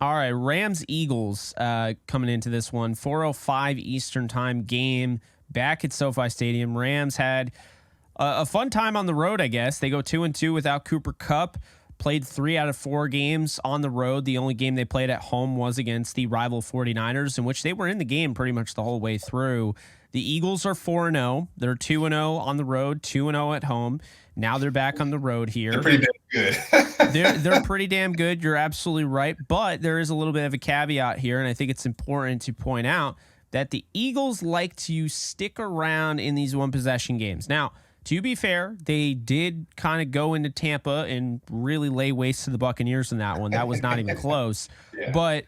All right, Rams-Eagles coming into this one, 4:05 Eastern time game back at SoFi Stadium. Rams had a fun time on the road, I guess. They go 2-2 without Cooper Kupp. Played 3 out of 4 games on the road. The only game they played at home was against the rival 49ers, in which they were in the game pretty much the whole way through. The Eagles are 4-0. They're 2-0 on the road, 2-0 at home. Now they're back on the road here. They're pretty damn good. they're pretty damn good. You're absolutely right. But there is a little bit of a caveat here, and I think it's important to point out that the Eagles like to stick around in these one-possession games. Now, to be fair, they did kind of go into Tampa and really lay waste to the Buccaneers in that one. That was not even close. Yeah. But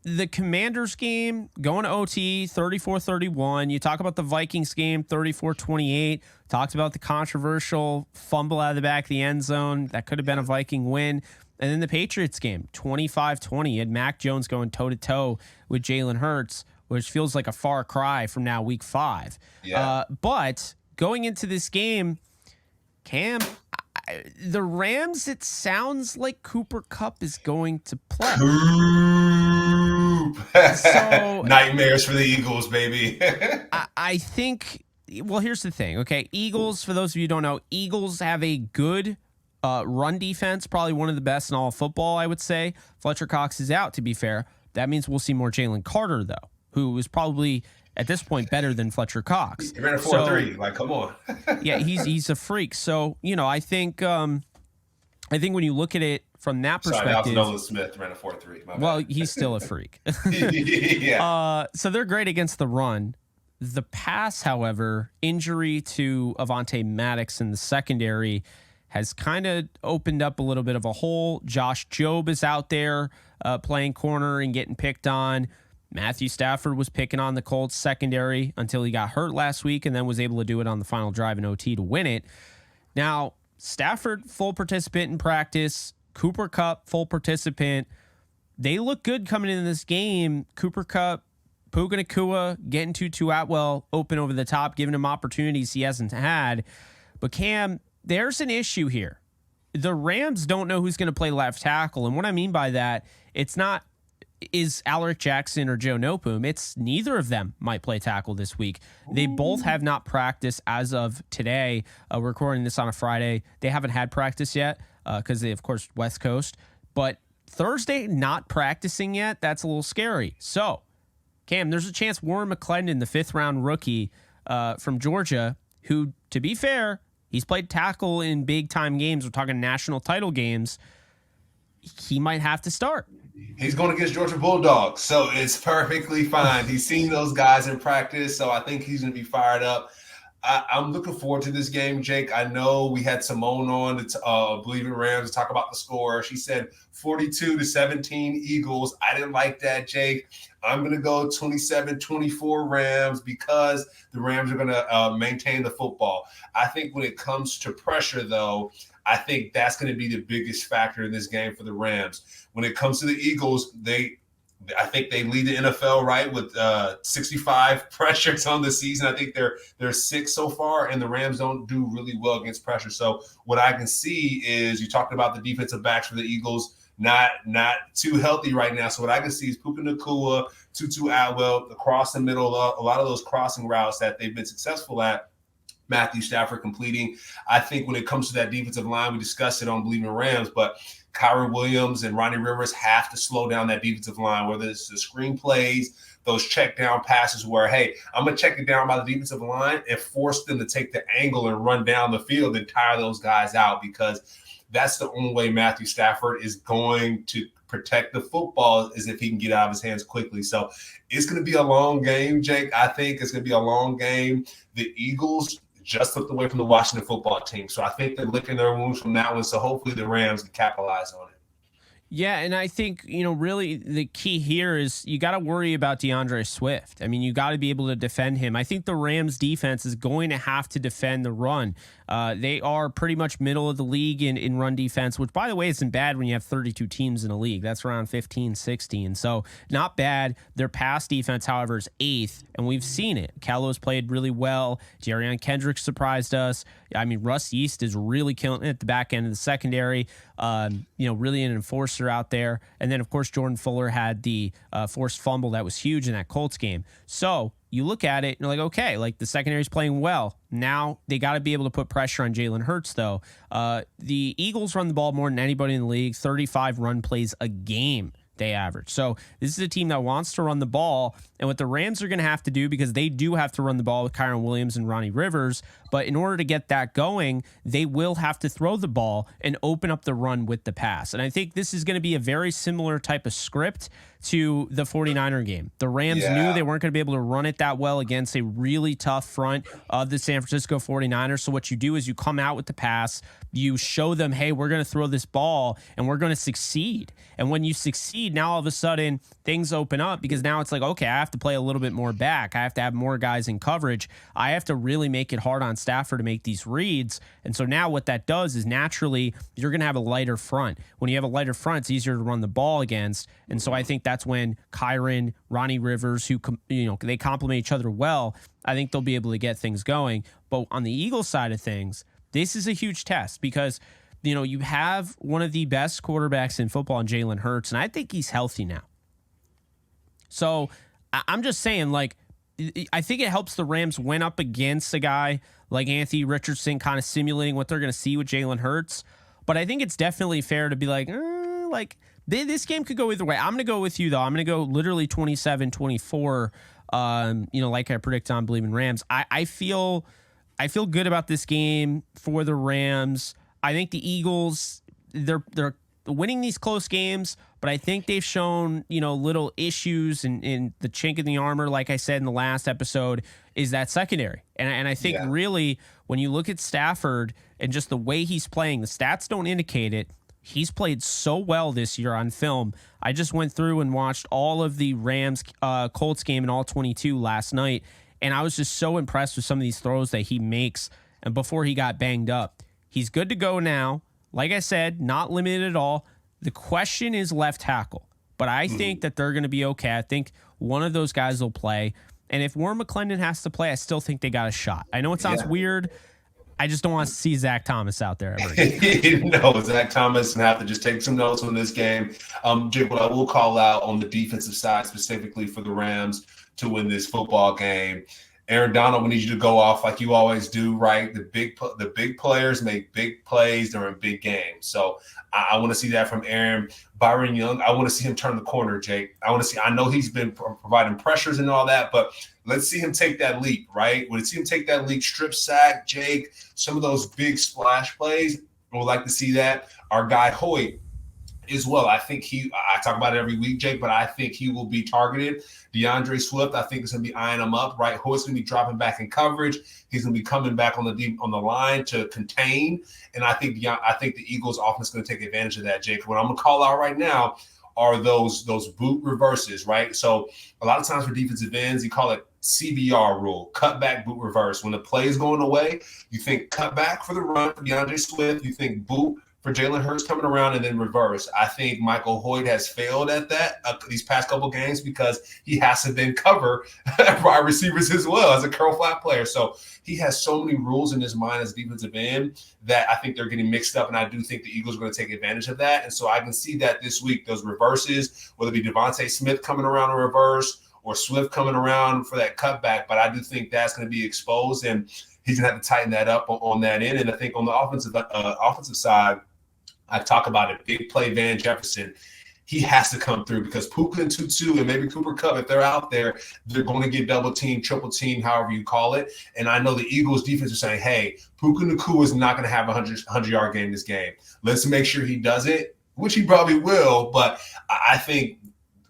the Commanders game, going to OT, 34-31. You talk about the Vikings game, 34-28. Talked about the controversial fumble out of the back of the end zone. That could have been a Viking win. And then the Patriots game, 25-20. You had Mac Jones going toe-to-toe with Jalen Hurts, which feels like a far cry from now week 5. Yeah. But going into this game, Cam, the Rams, it sounds like Cooper Kupp is going to play. So, nightmares for the Eagles, baby. I think, well, here's the thing, okay? Eagles, for those of you who don't know, Eagles have a good run defense, probably one of the best in all of football, I would say. Fletcher Cox is out, to be fair. That means we'll see more Jalen Carter, though, who is probably at this point better than Fletcher Cox. He ran a 4.3. Like, come on. Yeah, he's a freak. So, I think when you look at it from that perspective, Nolan Smith ran a 4.3. Well, he's still a freak. Yeah. So they're great against the run. The pass, however, injury to Avonte Maddox in the secondary has kind of opened up a little bit of a hole. Josh Jobe is out there playing corner and getting picked on. Matthew Stafford was picking on the Colts secondary until he got hurt last week and then was able to do it on the final drive in OT to win it. Now, Stafford, full participant in practice. Cooper Kupp, full participant. They look good coming into this game. Cooper Kupp, Puka Nacua, getting Tutu Atwell open over the top, giving him opportunities he hasn't had. But Cam, there's an issue here. The Rams don't know who's going to play left tackle. And what I mean by that, it's not is Alaric Jackson or Joe Noteboom. It's neither of them might play tackle this week. They both have not practiced as of today. We're recording this on a Friday. They haven't had practice yet because they, of course, West Coast. But Thursday, not practicing yet, that's a little scary. So, Cam, there's a chance Warren McClendon, the 5th-round rookie from Georgia, who, to be fair, he's played tackle in big-time games. We're talking national title games. He might have to start. He's going against Georgia Bulldogs, so it's perfectly fine. He's seen those guys in practice, so I think he's going to be fired up. I'm looking forward to this game, Jake. I know we had Simone on to Bleav in Rams to talk about the score. She said 42-17 Eagles. I didn't like that, Jake. I'm going to go 27-24 Rams because the Rams are going to maintain the football. I think when it comes to pressure, though, I think that's going to be the biggest factor in this game for the Rams. When it comes to the Eagles, I think they lead the NFL, right, with 65 pressures on the season. I think they're 6 so far, and the Rams don't do really well against pressure. So what I can see is you talked about the defensive backs for the Eagles, not too healthy right now. So what I can see is Puka Nacua, Tutu Atwell, across the middle, a lot of those crossing routes that they've been successful at. Matthew Stafford completing. I think when it comes to that defensive line, we discussed it on Bleav in Rams, but Kyren Williams and Ronnie Rivers have to slow down that defensive line, whether it's the screen plays, those check down passes where, hey, I'm going to check it down by the defensive line and force them to take the angle and run down the field and tire those guys out, because that's the only way Matthew Stafford is going to protect the football is if he can get out of his hands quickly. So it's going to be a long game, Jake. I think it's going to be a long game. The Eagles just looked away from the Washington football team. So I think they're licking their wounds from that one. So hopefully the Rams can capitalize on it. Yeah, and I think, really the key here is you got to worry about DeAndre Swift. I mean, you got to be able to defend him. I think the Rams defense is going to have to defend the run. They are pretty much middle of the league in run defense, which, by the way, isn't bad when you have 32 teams in a league. That's around 15, 16. So not bad. Their pass defense, however, is 8th, and we've seen it. Callo's played really well. Jerion Kendricks surprised us. I mean, Russ East is really killing it at the back end of the secondary. Really an enforcer out there. And then, of course, Jordan Fuller had the forced fumble that was huge in that Colts game. So you look at it and you're like, okay, like the secondary's playing well. Now they got to be able to put pressure on Jalen Hurts, though. The Eagles run the ball more than anybody in the league, 35 run plays a game they average. So this is a team that wants to run the ball, and what the Rams are going to have to do, because they do have to run the ball with Kyron Williams and Ronnie Rivers, but in order to get that going, they will have to throw the ball and open up the run with the pass. And I think this is going to be a very similar type of script to the 49er game. The Rams knew they weren't going to be able to run it that well against a really tough front of the San Francisco 49ers. So what you do is you come out with the pass, you show them, hey, we're going to throw this ball and we're going to succeed. And when you succeed, now all of a sudden things open up, because now it's like, okay, I have to play a little bit more back. I have to have more guys in coverage. I have to really make it hard on Stafford to make these reads. And so now what that does is naturally you're going to have a lighter front. When you have a lighter front, it's easier to run the ball against. And so I think that's when Kyron, Ronnie Rivers, who they complement each other well, I think they'll be able to get things going. But on the Eagles side of things, this is a huge test, because you have one of the best quarterbacks in football in Jalen Hurts, and I think he's healthy now. So I'm just saying, like, I think it helps the Rams win up against a guy like Anthony Richardson, kind of simulating what they're going to see with Jalen Hurts. But I think it's definitely fair to be like, this game could go either way. I'm going to go with you, though. I'm going to go literally 27-24, like I predict on Bleav in Rams. I feel good about this game for the Rams. I think the Eagles, they're winning these close games, but I think they've shown, little issues in the chink in the armor, like I said in the last episode, is that secondary. And I think really when you look at Stafford and just the way he's playing, the stats don't indicate it. He's played so well this year on film. I just went through and watched all of the Rams Colts game in all 22 last night, and I was just so impressed with some of these throws that he makes and before he got banged up. He's good to go now. Like I said, not limited at all. The question is left tackle, but I think that they're going to be okay. I think one of those guys will play. And if Warren McClendon has to play, I still think they got a shot. I know it sounds weird. I just don't want to see Zach Thomas out there ever again. No, Zach Thomas and have to just take some notes on this game. Jake, what I will call out on the defensive side, specifically for the Rams to win this football game, Aaron Donald, we need you to go off like you always do, right? The big players make big plays during big games. So I want to see that from Aaron. Byron Young, I want to see him turn the corner, Jake. I know he's been providing pressures and all that, but let's see him take that leap, right? When see him take that leap, strip sack, Jake, some of those big splash plays, we'd like to see that. Our guy Hoyt as well. I think I talk about it every week, Jake, but I think he will be targeted. DeAndre Swift, I think is going to be eyeing him up, right? Hoyt's going to be dropping back in coverage. He's going to be coming back on the line to contain. And I think the Eagles offense is going to take advantage of that, Jake. What I'm going to call out right now are those boot reverses, right? So a lot of times for defensive ends, you call it CBR rule, cut back, boot reverse. When the play is going away, you think cut back for the run for DeAndre Swift. You think boot for Jalen Hurts coming around, and then reverse. I think Michael Hoyt has failed at that these past couple games because he has to then cover wide receivers as well as a curl flat player. So he has so many rules in his mind as defensive end that I think they're getting mixed up, and I do think the Eagles are going to take advantage of that. And so I can see that this week, those reverses, whether it be Devontae Smith coming around in reverse or Swift coming around for that cutback, but I do think that's going to be exposed, and he's going to have to tighten that up on that end. And I think on the offensive side, I talk about it, big play Van Jefferson. He has to come through because Puka and Tutu and maybe Cooper Kupp, if they're out there, they're going to get double team, triple team, however you call it. And I know the Eagles defense is saying, hey, Puka Nacua is not going to have a 100-yard game this game. Let's make sure he does it, which he probably will. But I think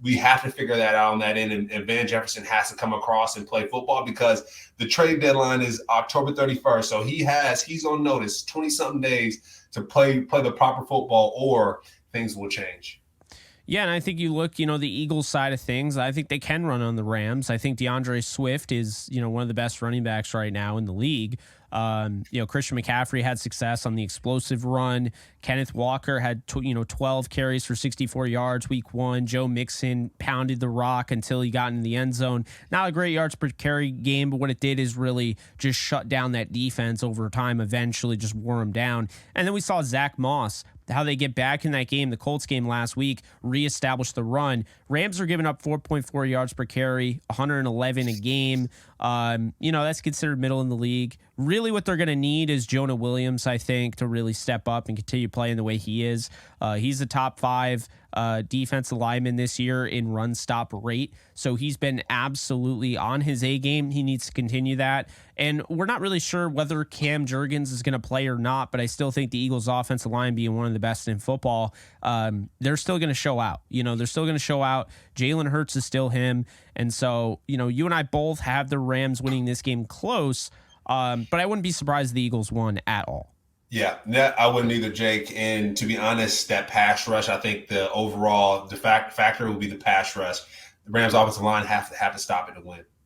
we have to figure that out on that end. And Van Jefferson has to come across and play football because the trade deadline is October 31st. So he's on notice, 20-something days to play the proper football, or things will change. Yeah, and I think you look, the Eagles side of things, I think they can run on the Rams. I think DeAndre Swift is, one of the best running backs right now in the league. Christian McCaffrey had success on the explosive run. Kenneth Walker had 12 carries for 64 yards week 1. Joe Mixon pounded the rock until he got in the end zone. Not a great yards per carry game, but what it did is really just shut down that defense over time, eventually just wore them down. And then we saw Zach Moss, how they get back in that game, the Colts game last week, reestablish the run. Rams are giving up 4.4 yards per carry, 111 a game. That's considered middle in the league. Really what they're going to need is Jonah Williams, I think, to really step up and continue playing the way he is. He's a top 5 defensive lineman this year in run stop rate. So he's been absolutely on his A game. He needs to continue that. And we're not really sure whether Cam Jurgens is going to play or not, but I still think the Eagles offensive line, being one of the best in football, they're still going to show out. They're still going to show out. Jalen Hurts is still him. And so, you and I both have the Rams winning this game close, but I wouldn't be surprised the Eagles won at all. Yeah, I wouldn't either, Jake. And to be honest, that pass rush, I think the overall factor will be the pass rush. The Rams offensive line have to stop it to win.